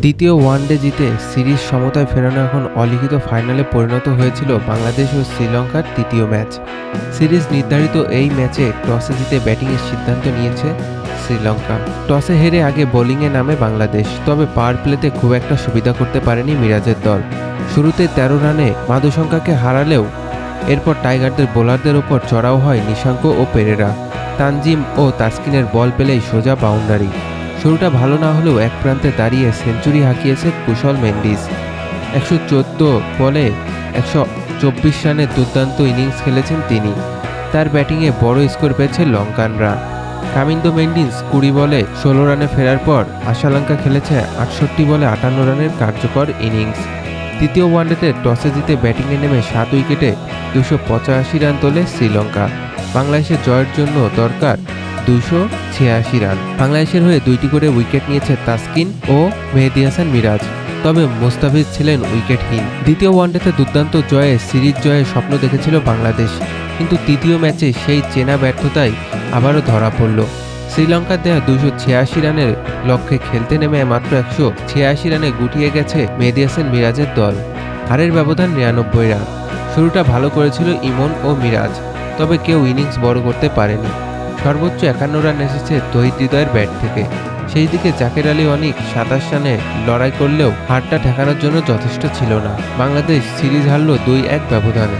দ্বিতীয় ওয়ানডে জিতে সিরিজ সমতায় ফেরানো এখন অলিখিত ফাইনালে পরিণত হয়েছিল বাংলাদেশ ও শ্রীলঙ্কার তৃতীয় ম্যাচ। সিরিজ নির্ধারিত এই ম্যাচে টসে জিতে ব্যাটিংয়ের সিদ্ধান্ত নিয়েছে শ্রীলঙ্কা। টসে হেরে আগে বোলিংয়ে নামে বাংলাদেশ, তবে পাওয়ার প্লেতে খুব একটা সুবিধা করতে পারেনি মিরাজের দল। শুরুতে ১৩ রানে মাধুশঙ্কাকে হারালেও এরপর টাইগারদের বোলারদের ওপর চড়াও হয় নিশাঙ্ক ও পেরেরা। তানজিম ও তাসকিনের বল পেলেই সোজা বাউন্ডারি। শুরুটা ভালো না হলেও এক প্রান্তে দাঁড়িয়ে সেঞ্চুরি হাঁকিয়েছে কুশল মেন্ডিস। ১১৪ বলে ১২৪ রানের দুর্দান্ত ইনিংস খেলেছেন তিনি। তার ব্যাটিংয়ে বড় স্কোর পেয়েছে লঙ্কানরা। কামিন্দো মেন্ডিস ২০ বলে ১৬ রানে ফেরার পর আশালঙ্কা খেলেছে ৬৮ বলে ৫৮ রানের কার্যকর ইনিংস। তৃতীয় ওয়ানডেতে টসে জিতে ব্যাটিংয়ে নেমে ৭ উইকেটে ২৮৫ রান তোলে শ্রীলঙ্কা। বাংলাদেশের জয়ের জন্য দরকার ২৮৬ রান। বাংলাদেশের হয়ে ২টি করে উইকেট নিয়েছে তাসকিন ও মেহেদী হাসান মিরাজ, তবে মোস্তাফিজ ছিলেন উইকেটহীন। দ্বিতীয় ওয়ানডেতে দুর্দান্ত জয়ে সিরিজ জয়ের স্বপ্ন দেখেছিল বাংলাদেশ, কিন্তু তৃতীয় ম্যাচে সেই চেনা ব্যর্থতাই আবারও ধরা পড়ল। শ্রীলঙ্কার দেয়া ২৮৬ রানের লক্ষ্যে খেলতে নেমে মাত্র ১৮৬ রানে গুটিয়ে গেছে মেহেদী হাসান মিরাজের দল। হারের ব্যবধান ৯৯ রান। শুরুটা ভালো করেছিল ইমন ও মিরাজ, তবে কেউ ইনিংস বড় করতে পারেনি। সর্বোচ্চ ৫১ রান এসেছে তহিদ হৃদয়ের ব্যাট থেকে। সেই দিকে জাকের আলী অনিক ২৭ রানে লড়াই করলেও হারটা ঠেকানোর জন্য যথেষ্ট ছিল না। বাংলাদেশ সিরিজ হারল ২-১ ব্যবধানে।